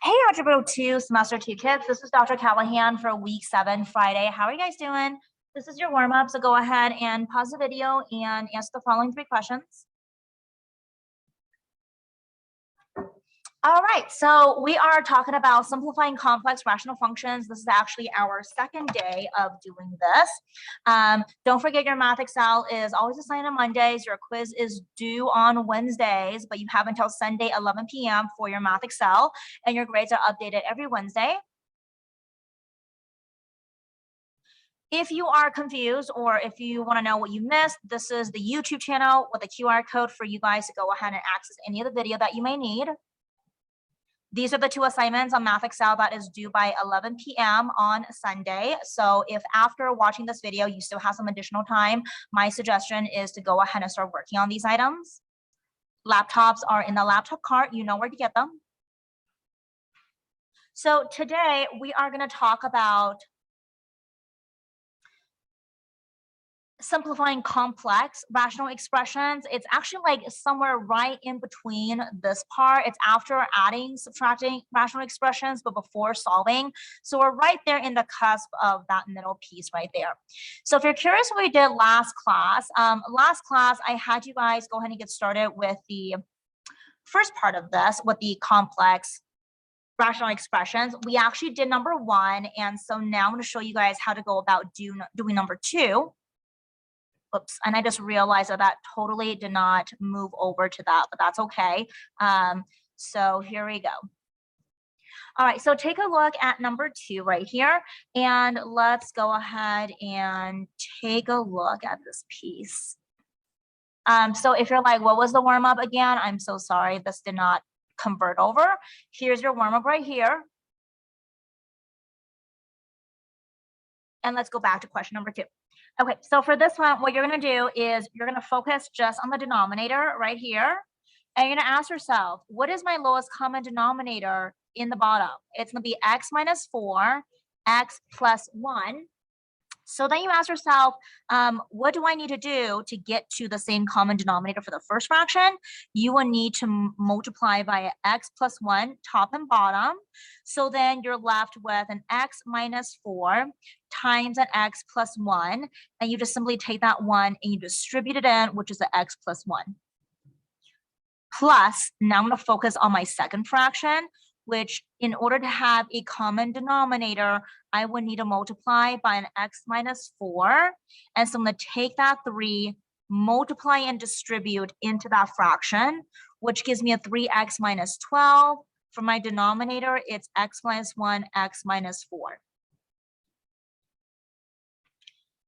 Hey, Algebra 2, Semester 2 kids. This is Dr. Callahan for Week 7 Friday. How are you guys doing? This is your warm-up, so go ahead and pause the video and answer the following 3 questions. All right, so we are talking about simplifying complex rational functions. This is actually our second day of doing this. Don't forget your math Excel is always assigned on Mondays. Your quiz is due on Wednesdays, but you have until Sunday, 11 p.m. for your math Excel, and your grades are updated every Wednesday. If you are confused or if you want to know what you missed, this is the YouTube channel with a QR code for you guys to go ahead and access any of the video that you may need. These are the 2 assignments on Math Excel that is due by 11 p.m. on Sunday. So if after watching this video, you still have some additional time, my suggestion is to go ahead and start working on these items. Laptops are in the laptop cart. You know where to get them. So today we are going to talk about simplifying complex rational expressions. It's actually like somewhere right in between this part. It's after adding, subtracting rational expressions, but before solving. So we're right there in the cusp of that middle piece right there. So if you're curious what we did last class, I had you guys go ahead and get started with the first part of this, with the complex rational expressions. We actually did number 1, and so now I'm going to show you guys how to go about doing number 2. Oops, and I just realized that totally did not move over to that, but that's okay. So here we go. All right, so take a look at number 2 right here, and let's go ahead and take a look at this piece. So if you're like, what was the warm-up again? I'm so sorry, this did not convert over. Here's your warm-up right here. And let's go back to question number 2. Okay, so for this one, what you're going to do is you're going to focus just on the denominator right here. And you're going to ask yourself, what is my lowest common denominator in the bottom? It's going to be x minus 4, x plus 1. So then you ask yourself, what do I need to do to get to the same common denominator for the first fraction? You will need to multiply by x plus 1, top and bottom. So then you're left with an x minus 4 times an x plus 1. And you just simply take that 1 and you distribute it in, which is the x plus 1. Plus, now I'm going to focus on my second fraction, which in order to have a common denominator, I would need to multiply by an x minus 4. And so I'm going to take that 3, multiply and distribute into that fraction, which gives me a 3x minus 12. For my denominator, it's x minus 1, x minus 4.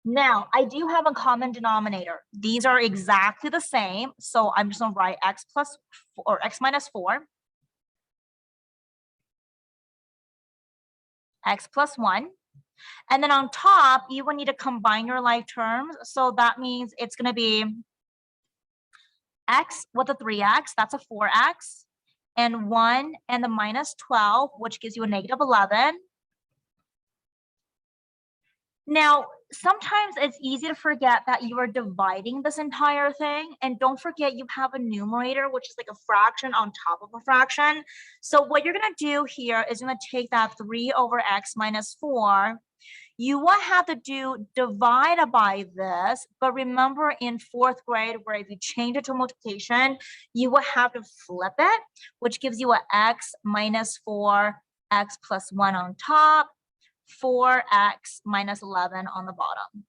Now, I do have a common denominator. These are exactly the same. So I'm just going to write x plus 4, or x minus 4. X plus 1. And then on top, you will need to combine your like terms. So that means it's going to be x with a 3x, that's a 4x, and 1 and the minus 12, which gives you a negative 11. Now, sometimes it's easy to forget that you are dividing this entire thing. And don't forget you have a numerator, which is like a fraction on top of a fraction. So what you're going to do here is you're going to take that 3 over x minus 4. You will have to do divided by this. But remember in 4th grade, where if you change it to multiplication, you will have to flip it, which gives you an x minus 4, x plus 1 on top, 4x minus 11 on the bottom.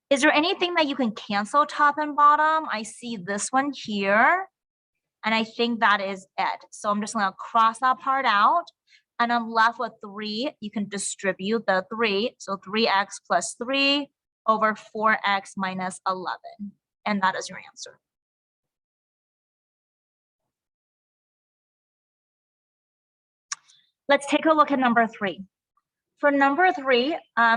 Is there anything that you can cancel top and bottom? I see this one here, and I think that is it. So I'm just going to cross that part out, and I'm left with 3. You can distribute the 3. So 3x plus 3 over 4x minus 11. And that is your answer. Let's take a look at number 3. For number 3,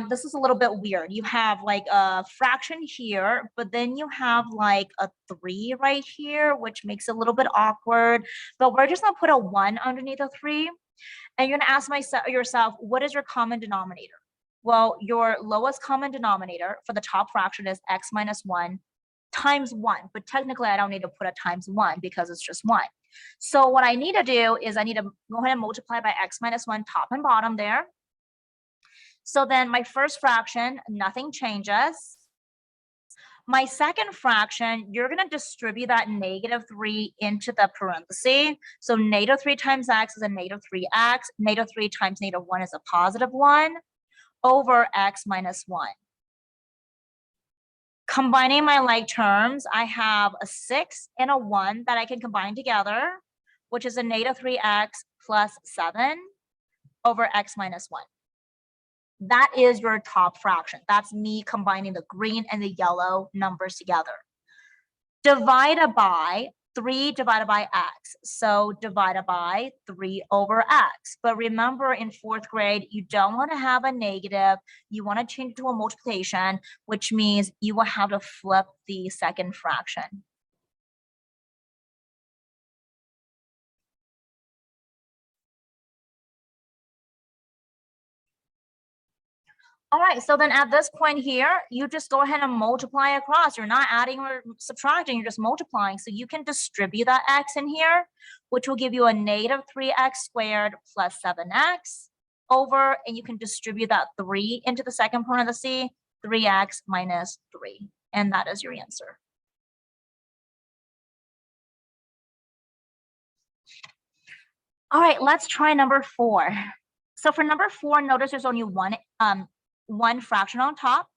this is a little bit weird. You have like a fraction here, but then you have like a 3 right here, which makes it a little bit awkward. But we're just going to put a 1 underneath a 3. And you're going to ask yourself, what is your common denominator? Well, your lowest common denominator for the top fraction is x minus 1 times 1, but technically I don't need to put a times 1 because it's just 1. So what I need to do is I need to go ahead and multiply by x minus 1 top and bottom there. So then my first fraction, nothing changes. My second fraction, you're going to distribute that -3 into the parenthesis. So -3 times x is a -3x. -3 times -1 is a +1 over x minus 1. Combining my like terms, I have a 6 and a 1 that I can combine together, which is a -3x plus 7 over x minus 1. That is your top fraction. That's me combining the green and the yellow numbers together. Divided by 3 divided by x. So divided by 3 over x. But remember, in 4th grade, you don't want to have a negative. You want to change it to a multiplication, which means you will have to flip the second fraction. All right, so then at this point here, you just go ahead and multiply across. You're not adding or subtracting, you're just multiplying. So you can distribute that x in here, which will give you a -3x squared plus 7x over, and you can distribute that 3 into the second parenthesis, 3x minus 3. And that is your answer. All right, let's try number 4. So for number 4, notice there's only one fraction on top,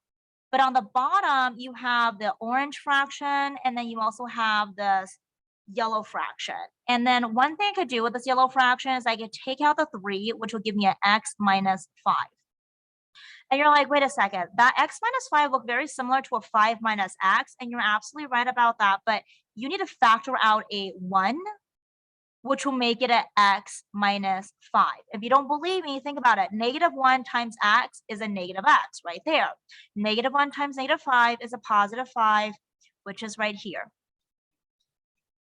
but on the bottom you have the orange fraction, and then you also have this yellow fraction. And then one thing I could do with this yellow fraction is I could take out the 3, which will give me an x minus 5. And you're like, wait a second, that x minus 5 look very similar to a 5 minus x, and you're absolutely right about that, but you need to factor out a 1, which will make it an x minus 5. If you don't believe me, think about it. -1 times x is a -x right there. -1 times -5 is a +5, which is right here.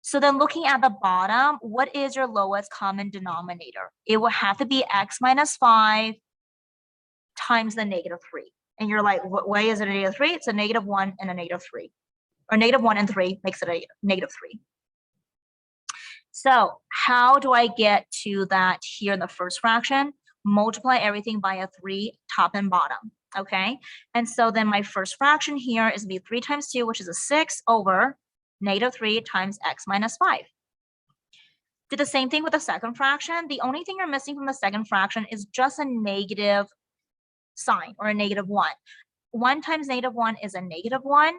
So then looking at the bottom, what is your lowest common denominator? It will have to be x minus 5 times the -3. And you're like, why is it a -3? It's a -1 and a -3. Or -1 and 3 makes it a -3. So how do I get to that here in the first fraction? Multiply everything by a 3 top and bottom, okay? And so then my first fraction here is going to be 3 times 2, which is a 6 over -3 times x minus 5. Do the same thing with the second fraction. The only thing you're missing from the second fraction is just a negative sign or a -1. 1 times -1 is a -1.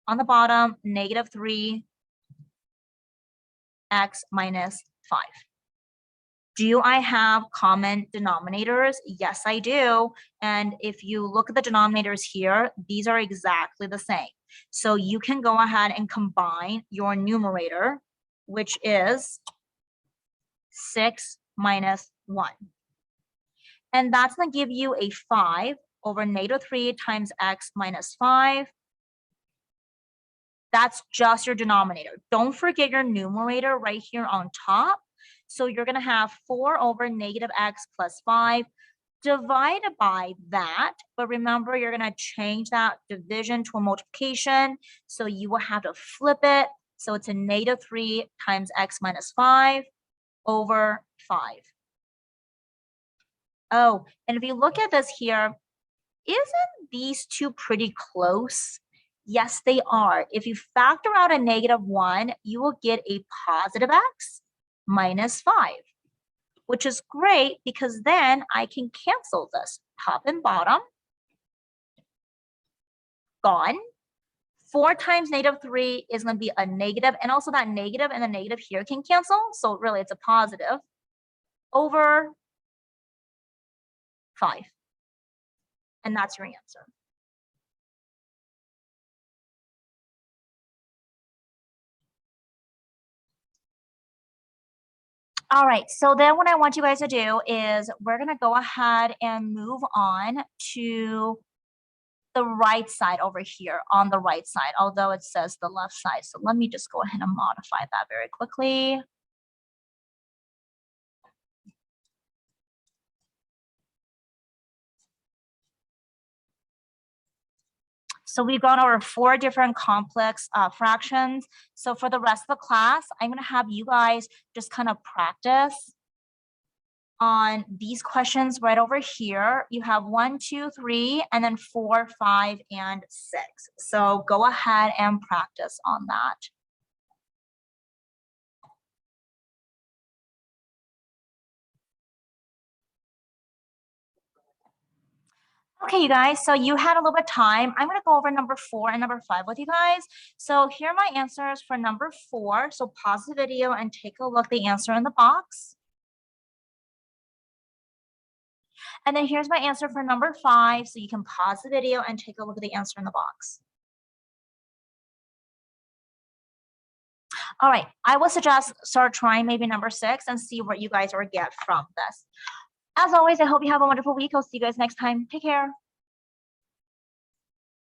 On the bottom, -3 x minus 5. Do I have common denominators? Yes, I do. And if you look at the denominators here, these are exactly the same. So you can go ahead and combine your numerator, which is 6 minus 1. And that's going to give you a 5 over -3 times x minus 5. That's just your denominator. Don't forget your numerator right here on top. So you're going to have 4 over -x plus 5 divided by that. But remember, you're going to change that division to a multiplication. So you will have to flip it. So it's a -3 times x minus 5 over 5. Oh, and if you look at this here, isn't these two pretty close? Yes, they are. If you factor out a -1, you will get a positive x minus 5, which is great because then I can cancel this top and bottom. Gone. 4 times -3 is going to be a negative, and also that negative and the negative here can cancel. So really it's a positive over 5. And that's your answer. All right, so then what I want you guys to do is we're going to go ahead and move on to the right side over here on the right side, although it says the left side. So let me just go ahead and modify that very quickly. So we've gone over 4 different complex fractions. So for the rest of the class, I'm going to have you guys just kind of practice on these questions right over here. You have 1, 2, 3, and then 4, 5, and 6. So go ahead and practice on that. Okay, you guys, so you had a little bit of time. I'm going to go over number 4 and number 5 with you guys. So here are my answers for number 4. So pause the video and take a look at the answer in the box. And then here's my answer for number 5. So you can pause the video and take a look at the answer in the box. All right, I would suggest start trying maybe number 6 and see what you guys will get from this. As always, I hope you have a wonderful week. I'll see you guys next time. Take care.